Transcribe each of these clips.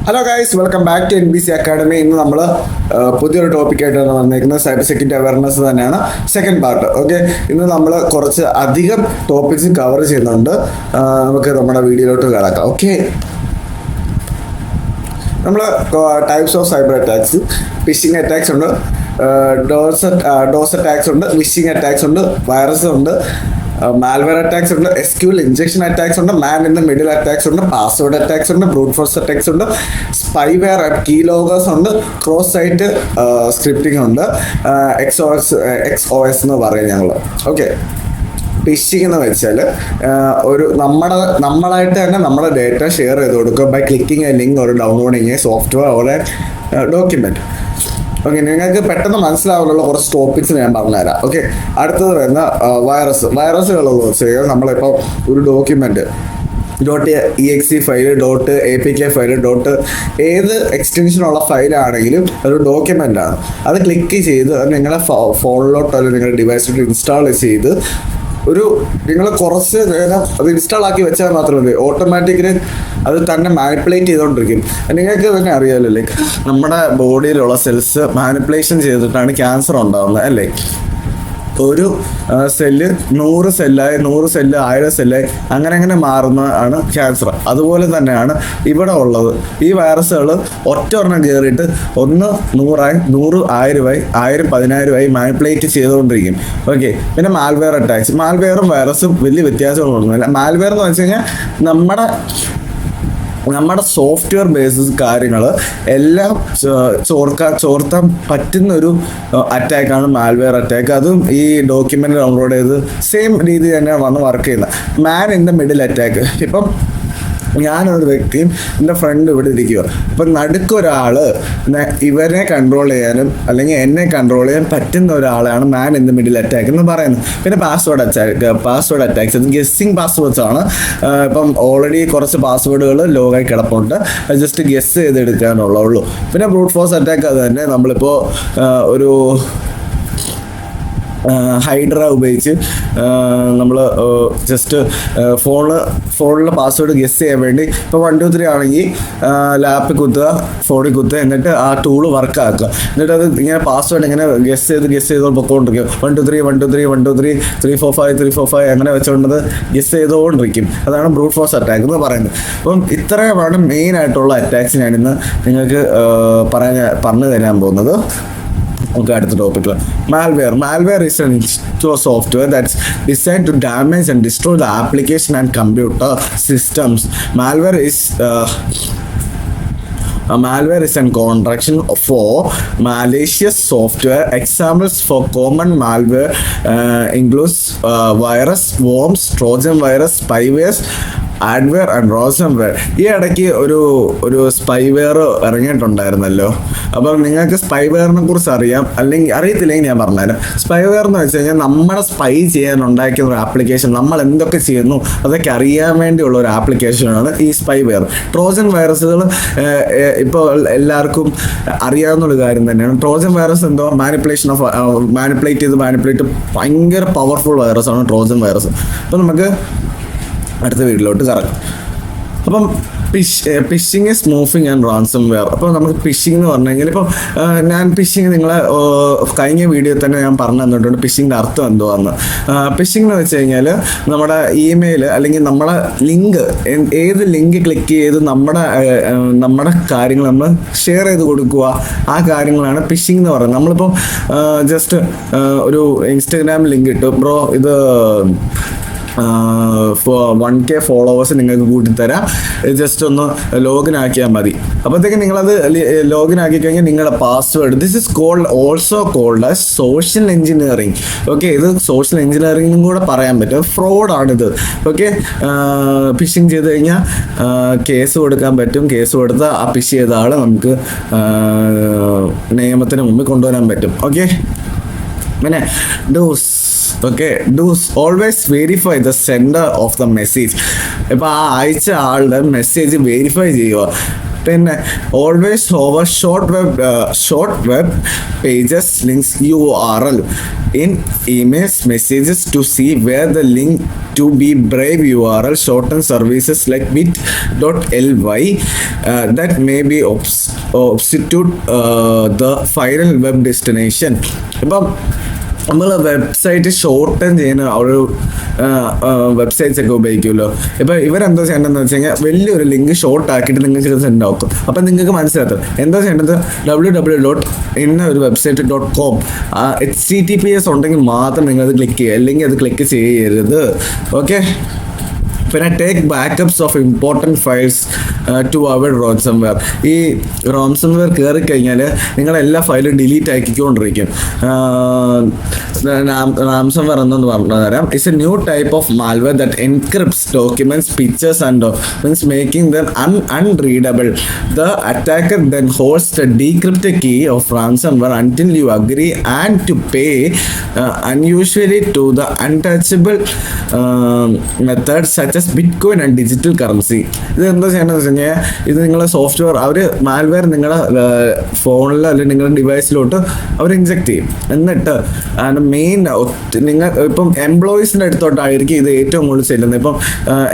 Hello guys, welcome back to NBC academy. ഇന്ന് നമ്മൾ പുതിയൊരു ടോപ്പിക്കായിട്ടാണ് വന്നിരിക്കുന്നത്. സൈബർ സെക്യൂരിറ്റി അവയർനെസ് തന്നെയാണ് സെക്കൻഡ് പാർട്ട്. ഓക്കെ, ഇന്ന് നമ്മൾ കുറച്ച് അധികം ടോപ്പിക്സ് കവർ ചെയ്യുന്നുണ്ട്. നമുക്ക് നമ്മുടെ വീഡിയോയിലോട്ട് കിടക്കാം. ഓക്കെ, നമ്മൾ types of cyber attacks, phishing attacks ഉണ്ട്, ഡോസ് അറ്റാക്സ് ഉണ്ട്, വിഷിംഗ് അറ്റാക്സ് ഉണ്ട്, വൈറസ് ഉണ്ട്, മാൽവെയർ അറ്റാക്സ് ഉണ്ട്, SQL ഇഞ്ചക്ഷൻ അറ്റാക്സ് ഉണ്ട്, man in the middle attacks ഉണ്ട്, പാസ്വേഡ് അറ്റാക്സ് ഉണ്ട്, ബ്രൂട്ട് ഫോഴ്സ് അറ്റാക്സ് ഉണ്ട്, സ്പൈവെയർ കീ ലോഗേഴ്സ് ഉണ്ട്, ക്രോസ് സൈറ്റ് സ്ക്രിപ്റ്റിംഗ് ഉണ്ട്, XOS എന്ന് പറയും ഞങ്ങൾ. ഓക്കെ, ഫിഷിംഗ് എന്ന് വെച്ചാൽ നമ്മളായിട്ട് തന്നെ നമ്മുടെ ഡേറ്റ ഷെയർ ചെയ്ത് കൊടുക്കുക ബൈ ക്ലിക്കിങ് എ ലിങ്ക് ഒരു downloading A software or A document. Okay, നിങ്ങൾക്ക് പെട്ടെന്ന് മനസ്സിലാവാനുള്ള കുറച്ച് ടോപ്പിക്സ് ഞാൻ പറഞ്ഞുതരാം. ഓക്കെ, അടുത്തത് വരുന്ന വൈറസുകളെന്ന് വെച്ച് കഴിഞ്ഞാൽ നമ്മളിപ്പോൾ ഒരു document .exe file, .apk file, ഏത് എക്സ്റ്റൻഷനുള്ള ഫയലാണെങ്കിലും ഒരു ഡോക്യുമെന്റ് ആണ്. അത് ക്ലിക്ക് ചെയ്ത് നിങ്ങളെ ഫോണിലോട്ടോ അല്ലെങ്കിൽ നിങ്ങളുടെ ഡിവൈസിലോട്ട് ഇൻസ്റ്റാൾ ചെയ്ത് നിങ്ങൾ കുറച്ച് നേരം അത് ഇൻസ്റ്റാൾ ആക്കി വെച്ചാൽ മാത്രമേ മതി. ഓട്ടോമാറ്റിക്കലി അത് തന്നെ മാനിപ്പുലേറ്റ് ചെയ്തുകൊണ്ടിരിക്കും. നിങ്ങൾക്ക് തന്നെ അറിയാമല്ലോ, ലൈക്ക് നമ്മുടെ ബോഡിയിലുള്ള സെൽസ് മാനിപ്പുലേഷൻ ചെയ്തിട്ടാണ് ക്യാൻസർ ഉണ്ടാകുന്നത്, അല്ലേ? ഒരു സെല്ല് 100 സെല്ലായി, 100 സെല്ല് 1000 സെല്ലായി, അങ്ങനെ മാറുന്നതാണ് ക്യാൻസർ. അതുപോലെ തന്നെയാണ് ഇവിടെ ഉള്ളത്. ഈ വൈറസുകൾ ഒറ്റൊരെണ്ണം കയറിയിട്ട് 100 1000 10,000 മാനിപ്പുലേറ്റ് ചെയ്തുകൊണ്ടിരിക്കും. ഓക്കെ, പിന്നെ മാൽവെയർ അറ്റാക്സ്. മാൽവെയറും വൈറസും വലിയ വ്യത്യാസങ്ങളൊന്നുമില്ല. മാൽവെയർ എന്ന് വെച്ച് കഴിഞ്ഞാൽ നമ്മുടെ സോഫ്റ്റ്വെയർ ബേസിസ് കാര്യങ്ങൾ എല്ലാം ചോർത്താൻ പറ്റുന്നൊരു അറ്റാക്കാണ് മാൽവെയർ അറ്റാക്ക്. അതും ഈ ഡോക്യുമെന്റ് ഡൗൺലോഡ് ചെയ്ത് സെയിം രീതി തന്നെ വന്ന് വർക്ക് ചെയ്യുന്നത്. മാൻ ഇൻ ദ മിഡിൽ അറ്റാക്ക്. ഇപ്പം ഞാനൊരു വ്യക്തിയും എൻ്റെ ഫ്രണ്ട് ഇവിടെ ഇരിക്കുക. അപ്പം നടുക്കൊരാൾ ഇവരെ കൺട്രോൾ ചെയ്യാനും അല്ലെങ്കിൽ എന്നെ കൺട്രോൾ ചെയ്യാൻ പറ്റുന്ന ഒരാളാണ് മാൻ ഇൻ ദ മിഡിൽ അറ്റാക്ക് എന്ന് പറയുന്നത്. പിന്നെ പാസ്വേഡ് അറ്റാക്സ് അത് ഗെസ്സിങ് പാസ്വേഡ്സ് ആണ്. ഇപ്പം ഓൾറെഡി കുറച്ച് പാസ്വേഡുകൾ ലോഗായി കിടപ്പുണ്ട്, ജസ്റ്റ് ഗെസ് ചെയ്തെടുക്കാനുള്ളൂ. പിന്നെ ബ്രൂട്ട് ഫോഴ്സ് അറ്റാക്ക് അത് തന്നെ. നമ്മളിപ്പോൾ ഒരു ഹൈഡ്ര ഉപയോഗിച്ച് നമ്മൾ ജസ്റ്റ് ഫോണിൽ പാസ്വേഡ് ഗെസ് ചെയ്യാൻ വേണ്ടി ഇപ്പോൾ 1 2 3 ആണെങ്കിൽ ലാപ്പിൽ കുത്തുക, ഫോണിൽ കുത്തുക, എന്നിട്ട് ആ ടൂള് വർക്ക് ആക്കുക. എന്നിട്ട് അത് ഇങ്ങനെ പാസ്വേഡ് ഇങ്ങനെ ഗെസ് ചെയ്ത് പൊക്കോണ്ടിരിക്കും. 1 2 3 1 2 3 1 2 3 3 4 5 3 4 5 അങ്ങനെ വെച്ചുകൊണ്ടത് ഗെസ് ചെയ്തുകൊണ്ടിരിക്കും. അതാണ് ബ്രൂട്ട് ഫോഴ്സ് അറ്റാക്ക് എന്ന് പറയുന്നത്. അപ്പം ഇത്രയുമാണ് മെയിൻ ആയിട്ടുള്ള അറ്റാക്സ് ഞാനിന്ന് നിങ്ങൾക്ക് പറഞ്ഞു തരാൻ പോകുന്നത്. നമുക്ക് അടുത്ത ടോപ്പിക്കിൽ malware is an software that's designed to damage and destroy the application and computer systems. Malware is a contraction for malicious software. Examples for common malware includes virus, worms, trojan virus, spyware, adware and ransomware. ഈ ഇടയ്ക്ക് ഒരു spyware ഇറങ്ങിയിട്ടുണ്ടായിരുന്നല്ലോ. അപ്പം നിങ്ങൾക്ക് സ്പൈവെയറിനെ കുറിച്ച് അറിയത്തില്ലെങ്കിൽ ഞാൻ പറഞ്ഞുതരാം. Spyware എന്ന് വെച്ച് കഴിഞ്ഞാൽ നമ്മളെ സ്പൈ ചെയ്യാൻ ഉണ്ടാക്കിയ ഒരു ആപ്ലിക്കേഷൻ, നമ്മൾ എന്തൊക്കെ ചെയ്യുന്നു അതൊക്കെ അറിയാൻ വേണ്ടിയുള്ള ഒരു ആപ്ലിക്കേഷനാണ് ഈ സ്പൈവെയർ. ട്രോജൻ വൈറസുകൾ ഇപ്പോൾ എല്ലാവർക്കും അറിയാവുന്നൊരു കാര്യം തന്നെയാണ്. ട്രോജൻ വൈറസ് എന്തോ മാനിപ്പുലേറ്റ് ഭയങ്കര പവർഫുൾ വൈറസാണ് ട്രോജൻ വൈറസ്. അപ്പം നമുക്ക് അടുത്ത വീട്ടിലോട്ട് കറങ്ങാം. അപ്പം ഫിഷിംഗ്, സ്മൂഫിംഗ് ആൻഡ് റാൻസംവെയർ. അപ്പോൾ നമുക്ക് ഫിഷിംഗ് എന്ന് പറഞ്ഞു കഴിഞ്ഞാൽ ഇപ്പോൾ ഞാൻ ഫിഷിംഗ് നിങ്ങളെ കഴിഞ്ഞ വീഡിയോയിൽ തന്നെ ഞാൻ പറഞ്ഞു തന്നിട്ടുണ്ട് ഫിഷിങ്ങിൻ്റെ അർത്ഥം എന്തുവാന്ന്. ഫിഷിംഗ് എന്ന് വെച്ച് കഴിഞ്ഞാൽ നമ്മുടെ ഇമെയിൽ അല്ലെങ്കിൽ നമ്മളെ ലിങ്ക്, ഏത് ലിങ്ക് ക്ലിക്ക് ചെയ്ത് നമ്മുടെ കാര്യങ്ങൾ നമ്മൾ ഷെയർ ചെയ്ത് കൊടുക്കുക, ആ കാര്യങ്ങളാണ് ഫിഷിംഗ് എന്ന് പറയുന്നത്. നമ്മളിപ്പോൾ ജസ്റ്റ് ഒരു ഇൻസ്റ്റഗ്രാം ലിങ്ക് ഇട്ടു, ബ്രോ ഇത് 1K ഫോളോവേഴ്സ് നിങ്ങൾക്ക് കൂട്ടിത്തരാം, ജസ്റ്റ് ഒന്ന് ലോഗിൻ ആക്കിയാൽ മതി. അപ്പോഴത്തേക്കും നിങ്ങളത് ലോഗിൻ ആക്കി കഴിഞ്ഞാൽ നിങ്ങളുടെ password, this is also called as social engineering. Okay, ഇത് സോഷ്യൽ എഞ്ചിനീയറിംഗും കൂടെ പറയാൻ പറ്റും. ഫ്രോഡാണിത്. ഓക്കെ, ഫിഷിംഗ് ചെയ്ത് കഴിഞ്ഞാൽ കേസ് കൊടുക്കാൻ പറ്റും. കേസ് കൊടുത്താൽ ആ ഫിഷ് ചെയ്ത ആൾ നമുക്ക് നിയമത്തിന് മുമ്പിൽ കൊണ്ടുവരാൻ പറ്റും. ഓക്കെ, പിന്നെ always verify the sender of the message. ഇപ്പോൾ ആ അയച്ച ആളുടെ മെസ്സേജ് വെരിഫൈ ചെയ്യുക. പിന്നെ always over short web pages links URL in emails messages to see where the link to be brave URL shortened services like bit.ly that may be substitute the final web destination. ഇപ്പം നമ്മൾ website shorten ചെയ്യുന്ന ഒരു websites ഒക്കെ ഉപയോഗിക്കുമല്ലോ. ഇപ്പോൾ ഇവരെന്തോ ചെയ്യേണ്ടതെന്ന് വെച്ച് കഴിഞ്ഞാൽ വലിയൊരു ലിങ്ക് ഷോർട്ട് ആക്കിയിട്ട് നിങ്ങൾക്ക് സെൻഡ് ആക്കും. അപ്പം നിങ്ങൾക്ക് മനസ്സിലാക്കും എന്താ ചെയ്യേണ്ടത്, www.website.com HTTPS ഉണ്ടെങ്കിൽ മാത്രം നിങ്ങളത് ക്ലിക്ക് ചെയ്യുക, അല്ലെങ്കിൽ അത് ക്ലിക്ക് ചെയ്യരുത്. ഓക്കെ. പിന്നെ take backups of important files to avoid ransomware. ഈ റോംസംവെയർ കയറി കഴിഞ്ഞാൽ നിങ്ങളെല്ലാ ഫയലും ഡിലീറ്റ് ആക്കിക്കൊണ്ടിരിക്കും. റാംസംവെയർ എന്നു പറഞ്ഞു തരാം. It's A new type of malware that encrypts documents, pictures and documents making them unreadable. The attacker then holds the decrypted key of ransomware until you agree and to pay unusually to the untouchable methods such as bitcoin and digital currency. ഇത് എന്താ ചെയ്യണമെന്ന് വെച്ച് കഴിഞ്ഞാൽ ഇത് നിങ്ങളെ software malware നിങ്ങളെ ഫോണിലോ അല്ലെങ്കിൽ നിങ്ങളുടെ ഡിവൈസിലോട്ട് അവർ ഇൻജെക്ട് ചെയ്യും. എന്നിട്ട് മെയിൻ നിങ്ങൾ ഇപ്പം എംപ്ലോയീസിൻ്റെ അടുത്തോട്ടായിരിക്കും ഇത് ഏറ്റവും കൂടുതൽ ചെല്ലുന്നത്. ഇപ്പം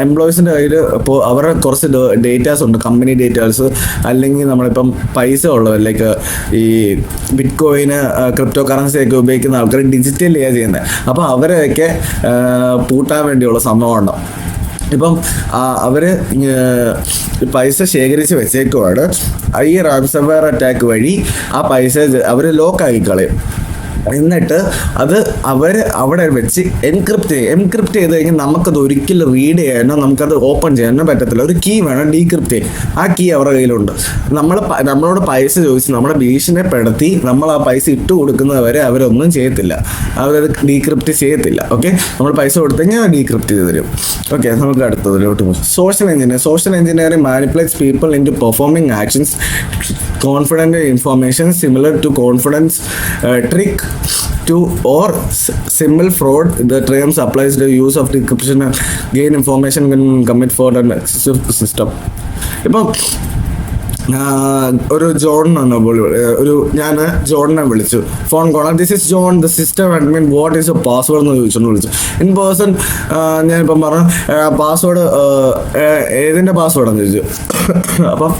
എംപ്ലോയീസിൻ്റെ കയ്യിൽ ഇപ്പോൾ അവരുടെ കുറച്ച് ഡേറ്റാസ് ഉണ്ട്, കമ്പനി ഡേറ്റാസ്, അല്ലെങ്കിൽ നമ്മളിപ്പം പൈസ ഉള്ളത് ലൈക്ക് ഈ ബിറ്റ്കോയിന് ക്രിപ്റ്റോ കറൻസി ഒക്കെ ഉപയോഗിക്കുന്ന ആൾക്കാർ ഡിജിറ്റലി ചെയ്യുന്നത്. അപ്പോൾ അവരെയൊക്കെ പൂട്ടാൻ വേണ്ടിയുള്ള സംഭവമുണ്ടോ. ഇപ്പം അവർ പൈസ ശേഖരിച്ച് വെച്ചേക്കുവാണ്. ഈ റാൻസംവെയർ അറ്റാക്ക് വഴി ആ പൈസ അവർ ലോക്കാക്കി കളയും. എന്നിട്ട് അത് അവർ അവിടെ വെച്ച് എൻക്രിപ്റ്റ് ചെയ്ത് കഴിഞ്ഞാൽ നമുക്കത് ഒരിക്കലും റീഡ് ചെയ്യാനോ നമുക്കത് ഓപ്പൺ ചെയ്യാനോ പറ്റത്തില്ല. ഒരു കീ വേണം ഡീക്രിപ്റ്റ് ചെയ്യാൻ. ആ കീ അവരുടെ കയ്യിലുണ്ട്. നമ്മളോട് പൈസ ചോദിച്ച് നമ്മളെ ഭീഷണിപ്പെടുത്തി നമ്മൾ ആ പൈസ ഇട്ട് കൊടുക്കുന്നത് വരെ അവരൊന്നും ചെയ്യത്തില്ല, അവരത് ഡീക്രിപ്റ്റ് ചെയ്യത്തില്ല. ഓക്കെ, നമ്മൾ പൈസ കൊടുത്തു കഴിഞ്ഞാൽ ഡീക്രിപ്റ്റ് ചെയ്ത് തരും. ഓക്കെ, നമുക്ക് അടുത്തതിലോട്ട് പോകും. Social engineering manipulates people into performing actions confident information similar to confidence trick to or symbol fraud. The terms applies to use of decryption and gain information when commit fraud and system. ഇപ്പം ഒരു John ഞാൻ ജോണിനെ വിളിച്ചു, phone call. This is John, the system admin, what is A password എന്ന് ചോദിച്ചോണ്ട് വിളിച്ചു. In person ഞാനിപ്പം പറഞ്ഞു password ഏതിൻ്റെ പാസ്വേഡെന്ന് ചോദിച്ചു. അപ്പം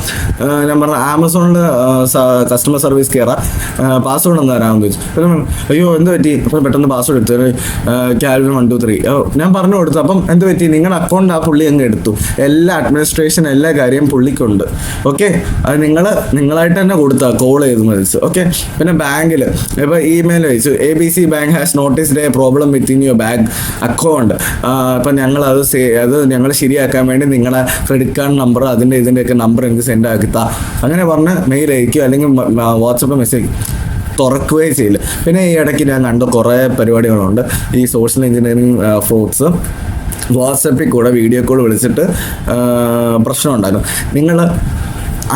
ഞാൻ പറഞ്ഞു ആമസോണിൻ്റെ കസ്റ്റമർ സർവീസ് കെയറാ, പാസ്വേഡ് ഒന്ന് തരാമെന്ന് ചോദിച്ചു. അയ്യോ എന്ത് പറ്റി? അപ്പം പെട്ടെന്ന് പാസ്വേഡ് എടുത്തു, കാൽവിൻ 1 2 3. ഞാൻ പറഞ്ഞു കൊടുത്തു. അപ്പം എന്ത് പറ്റി? നിങ്ങളുടെ അക്കൗണ്ട് ആ പുള്ളി അങ്ങ് എടുത്തു, എല്ലാ അഡ്മിനിസ്ട്രേഷൻ എല്ലാ കാര്യം പുള്ളിക്കുണ്ട്. ഓക്കെ, അത് നിങ്ങളായിട്ട് തന്നെ കൊടുത്താൽ കോൾ ചെയ്ത് മതിച്ചു. ഓക്കെ, പിന്നെ ബാങ്കിൽ ഇപ്പോൾ ഇമെയിൽ അയച്ചു, ABC bank has noticed A problem within your bank account. ഇപ്പം ഞങ്ങളത് ഞങ്ങൾ ശരിയാക്കാൻ വേണ്ടി നിങ്ങളുടെ ക്രെഡിറ്റ് കാർഡ് നമ്പർ ഇതിൻ്റെയൊക്കെ നമ്പർ എനിക്ക് സെൻഡ് ആക്കിത്താ, അങ്ങനെ പറഞ്ഞ് മെയിൽ അയക്കുക, അല്ലെങ്കിൽ വാട്സപ്പ് മെസ്സേജ് തുറക്കുകയും ചെയ്യില്ല. പിന്നെ ഈ ഇടയ്ക്ക് ഞാൻ കണ്ട കുറേ പരിപാടികളുണ്ട്. ഈ സോഷ്യൽ എഞ്ചിനീയറിംഗ് ഫ്രോഡ്സ് വാട്സപ്പിൽ കൂടെ വീഡിയോ കോൾ വിളിച്ചിട്ട് പ്രശ്നം ഉണ്ടാക്കും. നിങ്ങൾ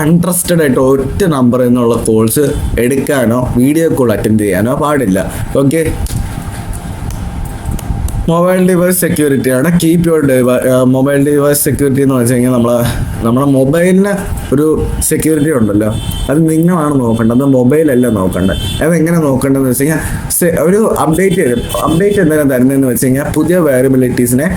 അൺട്രസ്റ്റഡ് ആയിട്ട് ഒറ്റ നമ്പർ എന്നുള്ള കോൾസ് എടുക്കാനോ വീഡിയോ കോൾ അറ്റൻഡ് ചെയ്യാനോ പാടില്ല. ഓക്കെ, മൊബൈൽ ഡിവൈസ് സെക്യൂരിറ്റിയാണ്. Keep your mobile device security എന്ന് വെച്ച് കഴിഞ്ഞാൽ നമ്മുടെ മൊബൈലിന് ഒരു സെക്യൂരിറ്റി ഉണ്ടല്ലോ, അത് നിങ്ങളാണ് നോക്കേണ്ടത്, അത് മൊബൈലല്ല നോക്കേണ്ടത്. അതെങ്ങനെ നോക്കേണ്ടതെന്ന് വെച്ച് കഴിഞ്ഞാൽ ഒരു അപ്ഡേറ്റ് എന്തെങ്കിലും തരുന്നതെന്ന് വെച്ച് കഴിഞ്ഞാൽ പുതിയ വേരിയബിലിറ്റീസിനെ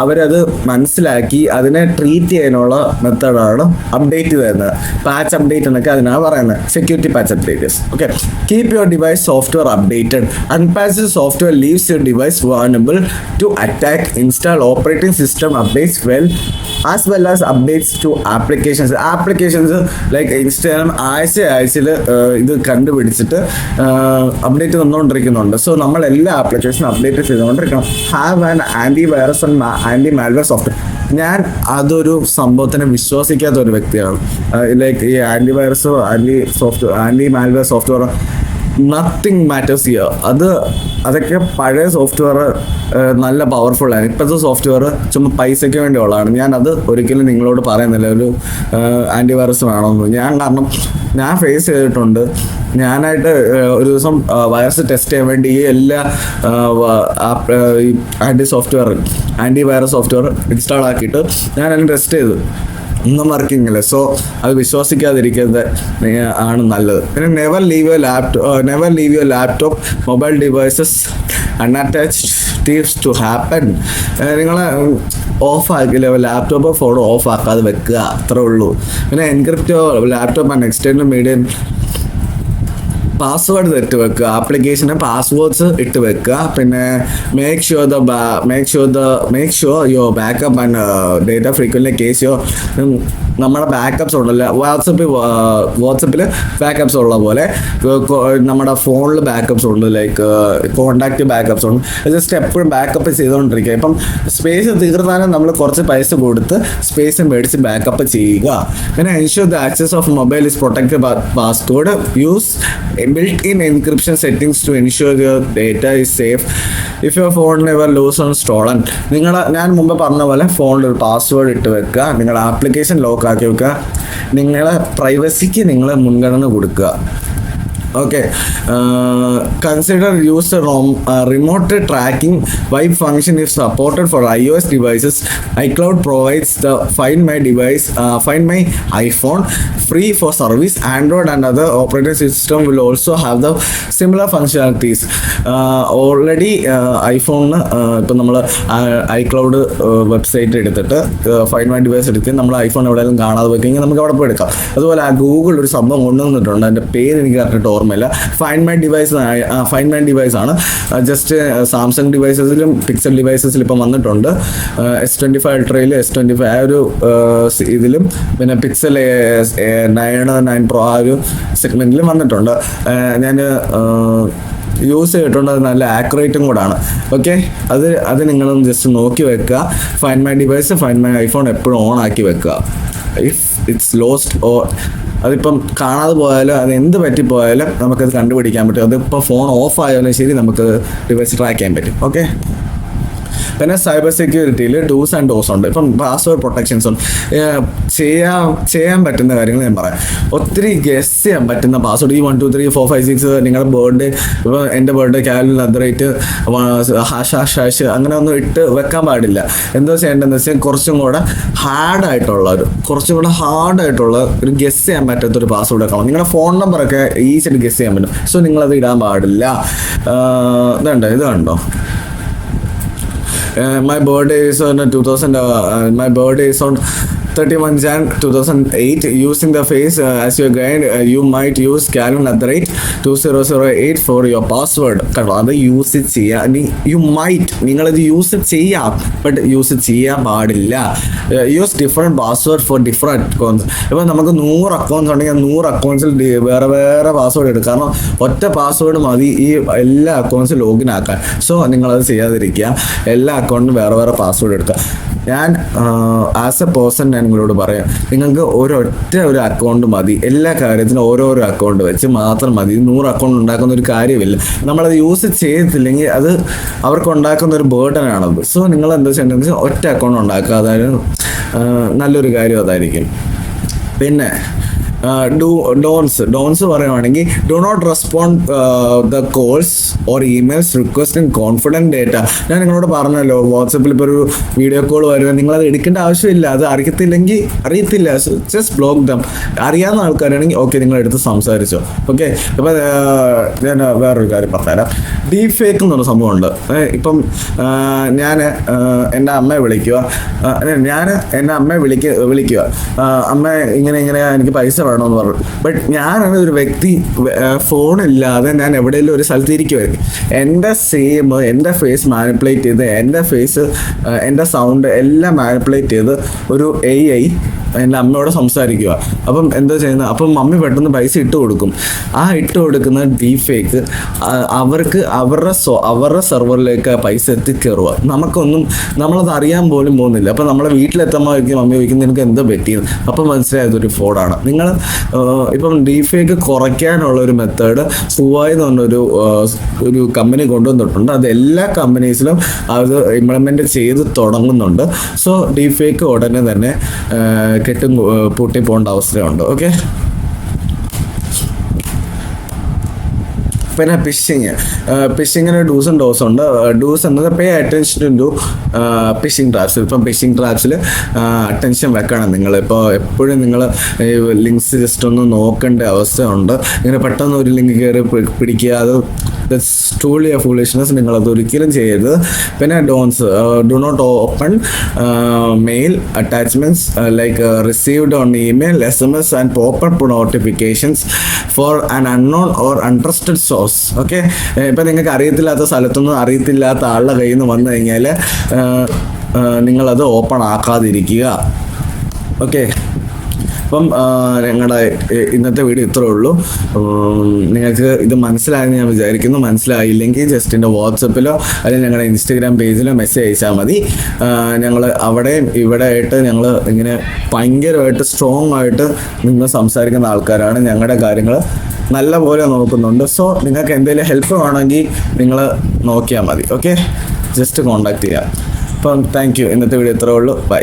അവരത് മനസ്സിലാക്കി അതിനെ ട്രീറ്റ് ചെയ്യാനുള്ള മെത്തേഡാണ് അപ്ഡേറ്റ് തരുന്നത്. പാച്ച് അപ്ഡേറ്റ് എന്നൊക്കെ അതിനാണ് പറയുന്നത്, security patch updaters. Okay, keep your device software updated. Unpatched software leaves your device vulnerable to attack. Install operating system updates as well as updates to applications like Instagram ആഴ്ചയിൽ ഇത് കണ്ടുപിടിച്ചിട്ട് update തന്നുകൊണ്ടിരിക്കുന്നുണ്ട്. So നമ്മൾ എല്ലാ ആപ്ലിക്കേഷനും update ചെയ്തുകൊണ്ടിരിക്കണം. Have an anti virus and anti malware software. ഞാൻ അതൊരു സംഭവത്തിനെ വിശ്വസിക്കാത്ത ഒരു വ്യക്തിയാണ്. ലൈക്ക് ഈ ആൻറ്റി വൈറസോ anti malware software nothing matters here. അതൊക്കെ പഴയ സോഫ്റ്റ്വെയർ നല്ല പവർഫുള്ളാണ്. ഇപ്പോഴത്തെ സോഫ്റ്റ്വെയർ ചുമ്മാ പൈസയ്ക്ക് വേണ്ടിയുള്ളതാണ്. ഞാനത് ഒരിക്കലും നിങ്ങളോട് പറയുന്നില്ല ഒരു ആൻറ്റിവൈറസ് വേണമെന്ന്. കാരണം ഞാൻ ഫേസ് ചെയ്തിട്ടുണ്ട്. ഞാനായിട്ട് ഒരു ദിവസം വൈറസ് ടെസ്റ്റ് ചെയ്യാൻ വേണ്ടി ഈ എല്ലാ ആൻറ്റി വൈറസ് സോഫ്റ്റ്വെയർ ഇൻസ്റ്റാൾ ആക്കിയിട്ട് ഞാൻ അതിന് ടെസ്റ്റ് ചെയ്തു. ഒന്നും വർക്കിംഗ് ഇല്ല. സോ അത് വിശ്വസിക്കാതിരിക്കുന്നത് ആണ് നല്ലത്. പിന്നെ never leave your laptop mobile devices unattached tips to happen. നിങ്ങൾ ഓഫ് ആക്കില്ല, ലാപ്ടോപ്പ് ഫോൺ ഓഫ് ആക്കാതെ വെക്കുക, അത്രേ ഉള്ളൂ. പിന്നെ encrypt laptop and external media password ഇട്ട് വെക്കുക, ആപ്ലിക്കേഷന് പാസ്വേഡ്സ് ഇട്ട് വെക്കുക. പിന്നെ make sure your backup and data frequent case your നമ്മുടെ ബാക്കപ്പ്സ് ഉണ്ടല്ലോ വാട്സപ്പിൽ ബാക്കപ്പ്സ് ഉള്ള പോലെ നമ്മുടെ ഫോണിൽ ബാക്കപ്പ്സ് ഉണ്ട്, ലൈക്ക് കോണ്ടാക്ട് ബാക്കപ്പ്സ് ഉണ്ട്. ജസ്റ്റ് എപ്പോഴും ബാക്കപ്പ് ചെയ്തുകൊണ്ടിരിക്കുക. ഇപ്പം സ്പേസ് തീർന്നാലും നമ്മൾ കുറച്ച് പൈസ കൊടുത്ത് സ്പേസ് മേടിച്ച് ബാക്കപ്പ് ചെയ്യുക. പിന്നെ ensure the access of mobile is protected password. Use built-in encryption settings to ensure your data is safe if your phone never lose or stolen. ഞാൻ മുമ്പ് പറഞ്ഞ പോലെ ഫോണിൽ ഒരു പാസ്വേഡ് ഇട്ട് വെക്കുക, നിങ്ങളുടെ ആപ്ലിക്കേഷൻ ലോക്ക് ആക്കി വെക്കുക, നിങ്ങളെ പ്രൈവസിക്ക് നിങ്ങൾ മുൻഗണന കൊടുക്കുക. Okay, consider use remote tracking wipe function if supported for iOS devices. iCloud provides the Find My iPhone free for service. Android and other operating system will also have the similar functionalities. Already iPhone ഇപ്പം നമ്മൾ iCloud website എടുത്തിട്ട് Find My device എടുത്ത് നമ്മൾ iPhone എവിടെയെങ്കിലും കാണാതെ വെക്കുകയെങ്കിൽ നമുക്ക് അവിടെ പോയി എടുക്കാം. അതുപോലെ ഗൂഗിൾ ഒരു സംഭവം കൊണ്ടുവന്നിട്ടുണ്ട്, അതിൻ്റെ പേര് എനിക്ക് കറക്റ്റ് ഓർമ്മയില്ല. ഫൈൻഡ് മൈ ഡിവൈസ് ആണ്. ജസ്റ്റ് സാംസങ് ഡിവൈസസിലും പിക്സൽ ഡിവൈസസിലും ഇപ്പം വന്നിട്ടുണ്ട്. S25 അൾട്രയിലും S25 ആ ഒരു ഇതിലും പിന്നെ പിക്സൽ 9 Pro ആ ഒരു സെഗ്മെന്റിലും വന്നിട്ടുണ്ട്. ഞാൻ യൂസ് ചെയ്തിട്ടുണ്ട്, അത് നല്ല ആക്യുറേറ്റും കൂടാണ്. ഓക്കെ, അത് നിങ്ങളൊന്ന് ജസ്റ്റ് നോക്കി വെക്കുക. Find my device, find my iPhone എപ്പോഴും ഓൺ ആക്കി വെക്കുക. ഇഫ് ഇറ്റ്സ് ലോസ്റ്റ് ഓർ അതിപ്പം കാണാതെ പോയാലും അത് എന്ത് പറ്റിപ്പോയാലും നമുക്കത് കണ്ടുപിടിക്കാൻ പറ്റും. അതിപ്പോൾ ഫോൺ ഓഫ് ആയാലും ശരി നമുക്ക് ഡിവൈസ് ട്രാക്ക് ചെയ്യാൻ പറ്റും. ഓക്കെ, പിന്നെ സൈബർ സെക്യൂരിറ്റിയിൽ ഡൂസ് ആൻഡ് ഡോസ് ഉണ്ട്. ഇപ്പം പാസ്വേഡ് പ്രൊട്ടക്ഷൻസ് ഉണ്ട്. ചെയ്യാൻ പറ്റുന്ന കാര്യങ്ങൾ ഞാൻ പറയാം. ഒത്തിരി ഗസ് ചെയ്യാൻ പറ്റുന്ന പാസ്വേഡ്, ഈ 1 2 3 4 5 6 നിങ്ങളുടെ ബർത്ത്ഡേ, ഇപ്പോൾ എൻ്റെ ബർത്ത്ഡേ കാലിനകത്ത് ## അങ്ങനെ ഒന്നും ഇട്ട് വെക്കാൻ പാടില്ല. എന്താ ചെയ്യേണ്ടതെന്ന് വെച്ചാൽ കുറച്ചും കൂടെ ഹാർഡായിട്ടുള്ള ഒരു ഗസ് ചെയ്യാൻ പറ്റാത്തൊരു പാസ്വേഡ് വെക്കണം. നിങ്ങളുടെ ഫോൺ നമ്പറൊക്കെ ഈസിയായിട്ട് ഗസ് ചെയ്യാൻ പറ്റും. സോ നിങ്ങളത് ഇടാൻ പാടില്ല. ഇത് കണ്ടോ, my birthday is on 31 Jan 2008. Using the face as your guide, you might use Calvin@2008 for your password. കാരണം അത് യൂസ് ചെയ്യാൻ നിങ്ങളത് യൂസ് ചെയ്യാം, ബട്ട് യൂസ് ചെയ്യാൻ പാടില്ല. Use different password for different accounts. ഇപ്പം നമുക്ക് 100 അക്കൗണ്ട്സ് ഉണ്ടെങ്കിൽ 100 അക്കൗണ്ട്സിൽ വേറെ പാസ്വേഡ് എടുക്കുക. കാരണം ഒറ്റ പാസ്വേഡ് മതി ഈ എല്ലാ അക്കൗണ്ട്സും ലോഗിൻ ആക്കാൻ. സോ നിങ്ങളത് ചെയ്യാതിരിക്കുക. എല്ലാ അക്കൗണ്ടിനും വേറെ പാസ്വേഡ് എടുക്കുക. ഞാൻ ആസ് എ പേഴ്സൺ ഞാൻ നിങ്ങളോട് പറയാം, നിങ്ങൾക്ക് ഒരു അക്കൗണ്ട് മതി. എല്ലാ കാര്യത്തിനും ഓരോരോ അക്കൗണ്ട് വെച്ച് മാത്രം മതി. 100 അക്കൗണ്ട് ഉണ്ടാക്കുന്ന ഒരു കാര്യമില്ല. നമ്മളത് യൂസ് ചെയ്തില്ലെങ്കിൽ അത് അവർക്ക് ഉണ്ടാക്കുന്ന ഒരു ബേർഡനാണത്. സോ നിങ്ങൾ എന്താ ചെയ്യേണ്ടതെന്ന് വെച്ചാൽ ഒറ്റ അക്കൗണ്ട് ഉണ്ടാക്കുക. അതായത് നല്ലൊരു കാര്യം അതായിരിക്കും. പിന്നെ ഡോൺസ് പറയുവാണെങ്കിൽ do not respond the calls or emails requesting confident data. ഞാൻ നിങ്ങളോട് പറഞ്ഞല്ലോ, വാട്സപ്പിൽ ഇപ്പോൾ ഒരു വീഡിയോ കോൾ വരുമ്പോൾ നിങ്ങളത് എടുക്കേണ്ട ആവശ്യമില്ല. അത് അറിയത്തില്ല, ജസ്റ്റ് ബ്ലോക്ക് ദം. അറിയാവുന്ന ആൾക്കാരാണെങ്കിൽ ഓക്കെ, നിങ്ങളെടുത്ത് സംസാരിച്ചോ. ഓക്കെ, ഇപ്പം ഞാൻ വേറൊരു കാര്യം പറഞ്ഞുതരാം. ഡീപ് ഫേക്ക് എന്നൊരു സംഭവമുണ്ട്. ഇപ്പം ഞാൻ എൻ്റെ അമ്മയെ വിളിക്കുക, അമ്മ ഇങ്ങനെ എനിക്ക് പൈസ വേണമെന്ന് പറഞ്ഞു. ബട്ട് ഞാനാണ് ഒരു വ്യക്തി, ഫോണില്ലാതെ ഞാൻ എവിടെയെങ്കിലും ഒരു സ്ഥലത്ത് ഇരിക്കുമായിരിക്കും. എൻ്റെ ഫേസ് മാനിപ്പുലേറ്റ് ചെയ്ത് എൻ്റെ സൗണ്ട് എല്ലാം മാനിപ്പുലേറ്റ് ചെയ്ത് ഒരു AI എൻ്റെ അമ്മയോട് സംസാരിക്കുക. അപ്പം എന്താ ചെയ്യുന്നത്, അപ്പം മമ്മി പെട്ടെന്ന് പൈസ ഇട്ട് കൊടുക്കും. ആ ഇട്ട് കൊടുക്കുന്ന ഡീപ് ഫേക്ക് അവർക്ക് അവരുടെ സെർവറിലേക്ക് പൈസ എത്തിക്കയറുക. നമ്മളത് അറിയാൻ പോലും പോകുന്നില്ല. അപ്പം നമ്മളെ വീട്ടിലെത്തുമ്പോൾ മമ്മി ചോദിക്കുന്നത് എനിക്ക് എന്താ പറ്റിയത്. അപ്പം മനസ്സിലായത് ഒരു ഫ്രോഡാണ്. നിങ്ങൾ ഇപ്പം ഡീപ് ഫേക്ക് കുറയ്ക്കാനുള്ള ഒരു മെത്തേഡ് ഹുവായി എന്ന് പറഞ്ഞൊരു കമ്പനി കൊണ്ടുവന്നിട്ടുണ്ട്. അത് എല്ലാ കമ്പനീസിലും അത് ഇംപ്ലിമെൻറ്റ് ചെയ്ത് തുടങ്ങുന്നുണ്ട്. സോ ഡീപ് ഫേക്ക് ഉടനെ തന്നെ പൂട്ടി പോകേണ്ട അവസ്ഥയുണ്ട്. ഓക്കെ, പിന്നെ ഫിഷിങ്ങിന് ഡൂസ് ആൻഡ് ഡോസ് ഉണ്ട്. ഡൂസ് എന്നത് pay attention to phishing traps. ഇപ്പം ഫിഷിംഗ് ട്രാപ്സിൽ അറ്റൻഷൻ വെക്കണം നിങ്ങൾ. ഇപ്പോൾ എപ്പോഴും നിങ്ങൾ ഈ ലിങ്ക്സ് ജസ്റ്റ് ഒന്ന് നോക്കേണ്ട അവസ്ഥയുണ്ട്. ഇങ്ങനെ പെട്ടെന്ന് ഒരു ലിങ്ക് കയറി പിടിക്കുക, അത് ദറ്റ്സ് ട്രൂലി എ ഫൂളിഷ്നെസ്. നിങ്ങളത് ഒരിക്കലും ചെയ്യരുത്. പിന്നെ do not open mail attachments like received on email, SMS and popup notifications for an unknown or untrusted source. Okay, ഇപ്പം നിങ്ങൾക്ക് അറിയത്തില്ലാത്ത സ്ഥലത്തൊന്നും അറിയത്തില്ലാത്ത ആളുടെ കയ്യിൽ നിന്ന് വന്നു കഴിഞ്ഞാൽ നിങ്ങളത് ഓപ്പൺ ആക്കാതിരിക്കുക. ഓക്കെ, അപ്പം ഞങ്ങളുടെ ഇന്നത്തെ വീഡിയോ ഇത്രേ ഉള്ളൂ. നിങ്ങൾക്ക് ഇത് മനസ്സിലായെന്ന് ഞാൻ വിചാരിക്കുന്നു. മനസ്സിലായില്ലെങ്കിൽ ജസ്റ്റ് എൻ്റെ വാട്സപ്പിലോ അല്ലെങ്കിൽ ഞങ്ങളുടെ ഇൻസ്റ്റഗ്രാം പേജിലോ മെസ്സേജ് അയച്ചാൽ മതി. ഞങ്ങൾ അവിടെയും ഇവിടെ ആയിട്ട് ഞങ്ങൾ ഇങ്ങനെ ഭയങ്കരമായിട്ട് സ്ട്രോങ് ആയിട്ട് നിന്ന് സംസാരിക്കുന്ന ആൾക്കാരാണ്. ഞങ്ങളുടെ കാര്യങ്ങൾ നല്ല പോലെ നോക്കുന്നുണ്ട്. സോ നിങ്ങൾക്ക് എന്തെങ്കിലും ഹെൽപ്പ് വേണമെങ്കിൽ നിങ്ങൾ നോക്കിയാൽ മതി. ഓക്കെ, ജസ്റ്റ് കോൺടാക്ട് ചെയ്യാം. അപ്പം താങ്ക് യു. ഇന്നത്തെ വീഡിയോ ഇത്രേ ഉള്ളൂ. ബൈ.